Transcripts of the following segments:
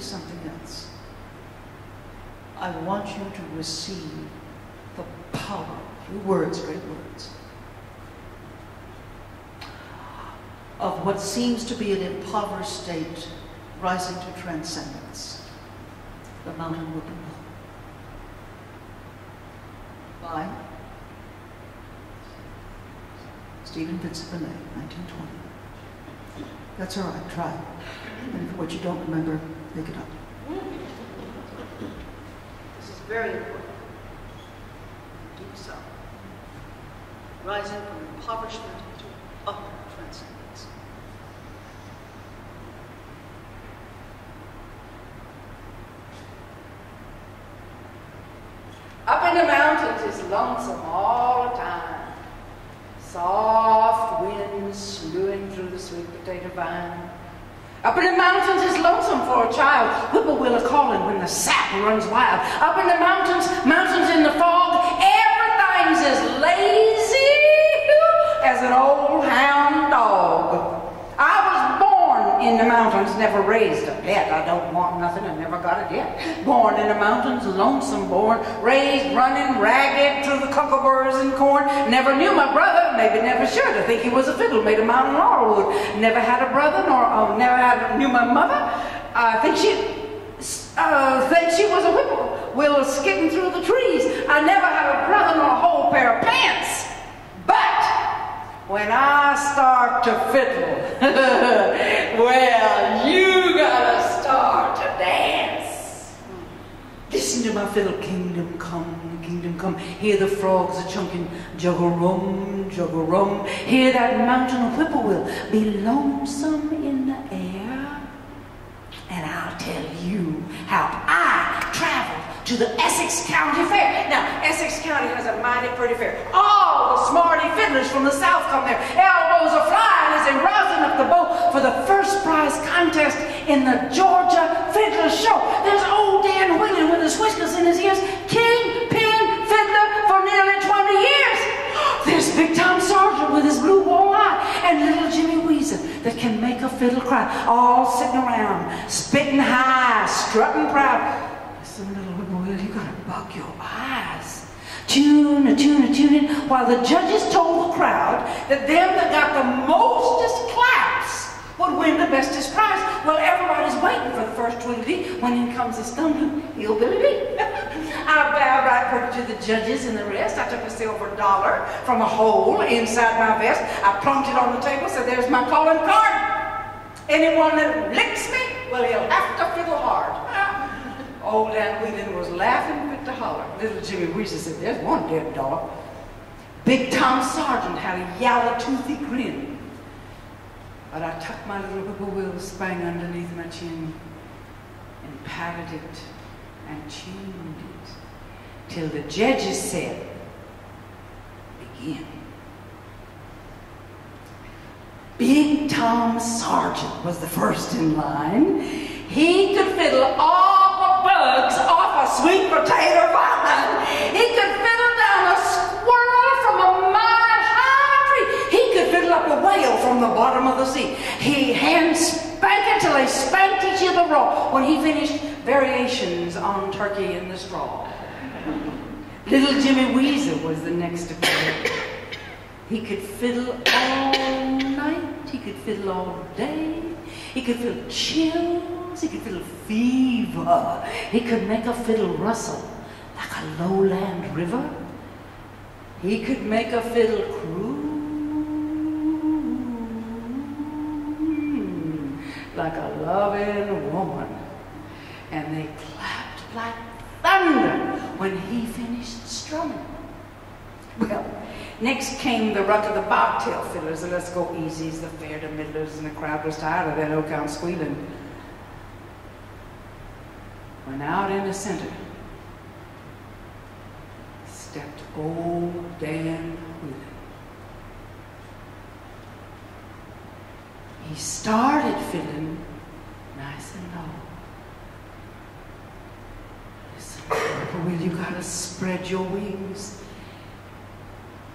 to something else. I want you to receive the power, through words, great words, of what seems to be an impoverished state rising to transcendence, the Mountain Whippoorwill. By Stephen Vincent Benet, 1920. That's all right, try. And if what you don't remember, make it up. This is very important. Deep south. Rising from impoverishment to utter transcendence. Up in the mountains is lonesome all the time. Soft winds slewing through the sweet potato vine. Up in the mountains is lonesome for a child. Whippoorwill are calling when the sap runs wild. Up in the mountains, mountains in the fog, everything's as lazy as an old hound dog. I was born in the mountains, never raised a pet. I don't want nothing, I never got it yet. Born in the mountains, lonesome born, raised running ragged through the cockleburrs and corn. Never knew my brother, maybe never should. I think he was a fiddle made of mountain laurelwood. Never had a brother, nor knew my mother. I think she was a whippoorwill skidding through the trees. I never had a brother nor a whole pair of pants. But when I start to fiddle, well, you gotta start to dance. Listen to my fiddle, kingdom come, kingdom come. Hear the frogs a chunking, juggle-rum, juggle-rum. Hear that mountain whippoorwill be lonesome in the air. And I'll tell you how I traveled to the Essex County Fair. Now, Essex County has a mighty pretty fair. All the smarty fiddlers from the South come there. Elbows are flying as they rousing up the bow for the first prize contest in the Georgia Fiddler Show. There's old Dan Whelan with his whiskers in his ears, kingpin fiddler for nearly 20 years. There's Big Tom Sargent with his blue wall eye, and little Jimmy Weezer that can make a fiddle cry, all sitting around, spitting high, strutting proud. Listen, little whippoorwill, you gotta bug your eyes. Tune, in, while the judges told the crowd that them that got the mostest claps would win the bestest prize. Well, everybody's waiting for the first tweedledee when in comes the stumbling hillbilly. I bowed right pretty to the judges and the rest. I took a silver dollar from a hole inside my vest. I plunked it on the table, said, there's my calling card. Anyone that licks me, well, he'll have to fiddle hard. Old Dan Whelan was laughing fit to holler. Little Jimmy Weezer said, there's one dead dog. Big Tom Sargent had a yellow-toothy grin. But I tucked my little whippoorwill spang underneath my chin and patted it and tuned it till the judges said, begin. Big Tom Sargent was the first in line. He could fiddle all the bugs off a sweet potato vine. He could fiddle down a squirrel from a mile-high tree. He could fiddle up a whale from the bottom of the sea. He hand spanked it till they spanked each other raw. When he finished, variations on turkey in the straw. Little Jimmy Weezer was the next to fiddle. He could fiddle all night. He could fiddle all day. He could fiddle chills. He could fiddle fever. He could make a fiddle rustle like a lowland river. He could make a fiddle croon like a loving woman. And they clapped like thunder when he finished strumming. Well, next came the ruck of the bobtail fiddlers, the let's go easies, the fair to middlers, and the crowd was tired of that old count squealing. When out in the center stepped old Dan Whelan. He started fiddling nice and low. Listen, Whippoorwill, you gotta spread your wings.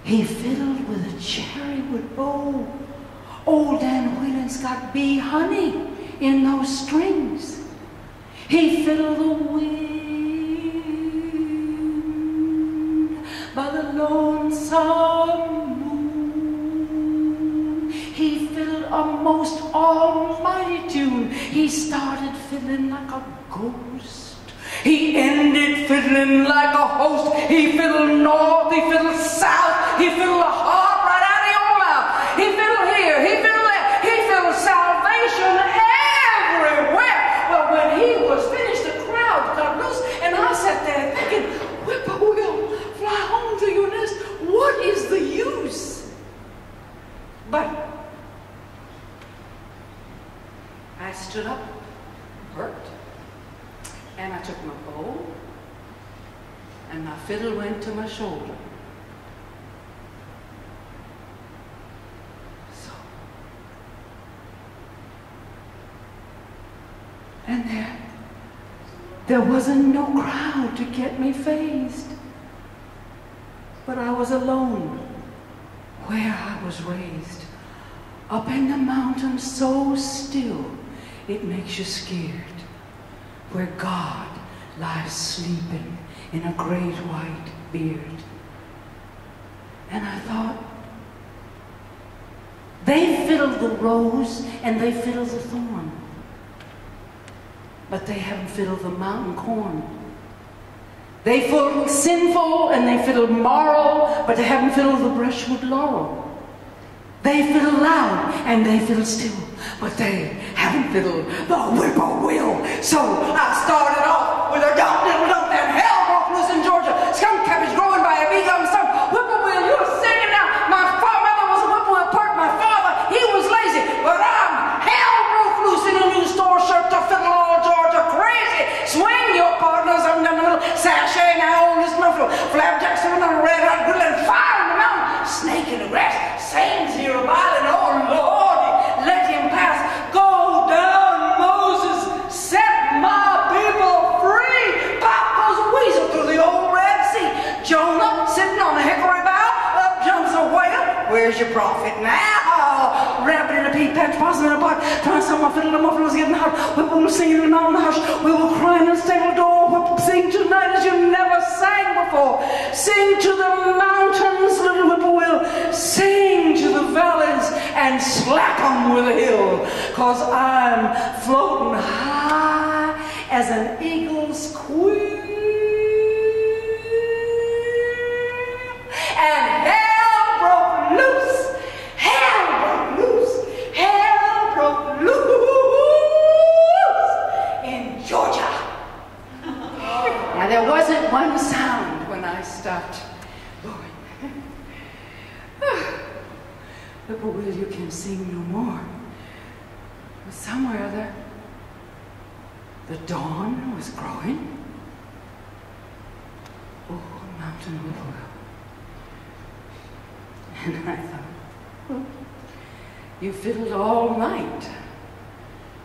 He fiddled with a cherrywood bow. Old Dan Whelan's got bee honey in those strings. He fiddled the wind by the lonesome moon. He fiddled a most almighty tune. He started fiddling like a ghost. He ended fiddling like a host. He fiddled north, he fiddled south, he fiddled a heart right out of your mouth. He fiddled here, he fiddled there, he fiddled salvation everywhere. Well, when he was finished, the crowd got loose, and I sat there thinking, whippoorwill, fly home to your nest. What is the use? But I stood up, worked, and I took my bow, and my fiddle went to my shoulder. So, and there wasn't no crowd to get me phased, but I was alone where I was raised, up in the mountains so still it makes you scared, where God lies sleeping in a great white beard. And I thought, they fiddled the rose and they fiddled the thorn, but they haven't fiddled the mountain corn. They fiddled sinful and they fiddled moral, but they haven't fiddled the brushwood laurel. They fiddle loud and they fiddle still, but they haven't fiddled the whippoorwill. So I started off with a dump, diddle dump, and hell broke loose in Georgia. Skunk cabbage growing by a bee gum stump. Whippoorwill, you're singing now. My mother was a whippoorwill part. My father, he was lazy, but I'm hell broke loose in a new store shirt to fiddle all Georgia crazy. Swing your partners under the little sachet, now old as muffler. Flapjacks on a red hot grill and fire in the mountain. Snake in the grass. Saints here a violin, oh Lordy, let him pass. Go down, Moses, set my people free. Pop goes a weasel through the old Red Sea. Jonah sitting on a hickory bough, up jumps a whale. Where's your prophet now? Rabbit in a pea patch, possum in a pot, trying some my fiddle, the muffler was getting hot. Whippoorwill singing in the mountain hush. We will cry in the stable door. Sing tonight as you never sang before. Sing to the mountains, little whippoorwill. Sing to the valleys and slap 'em with a hill. 'Cause I'm floating high as an eagle's quill. And hell broke loose. Hell broke loose. Hell broke loose in Georgia. Now there wasn't one sound when I stopped blowing. Whippoorwill, you can sing no more. But somewhere or other, the dawn was growing. Oh, mountain whippoorwill. And I thought, well, you fiddled all night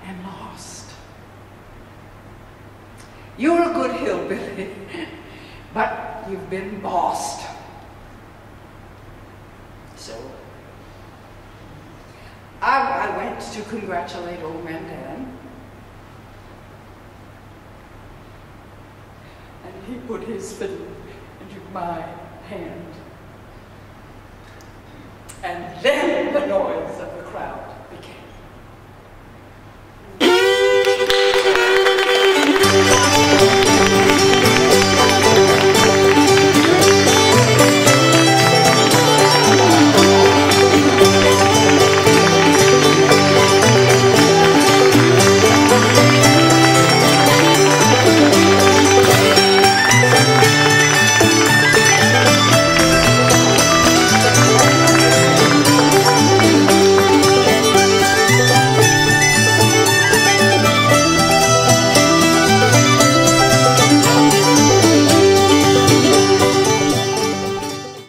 and lost. You're a good hillbilly, but you've been bossed. So I went to congratulate old man Dan, and he put his fiddle into my hand. And then the noise of the crowd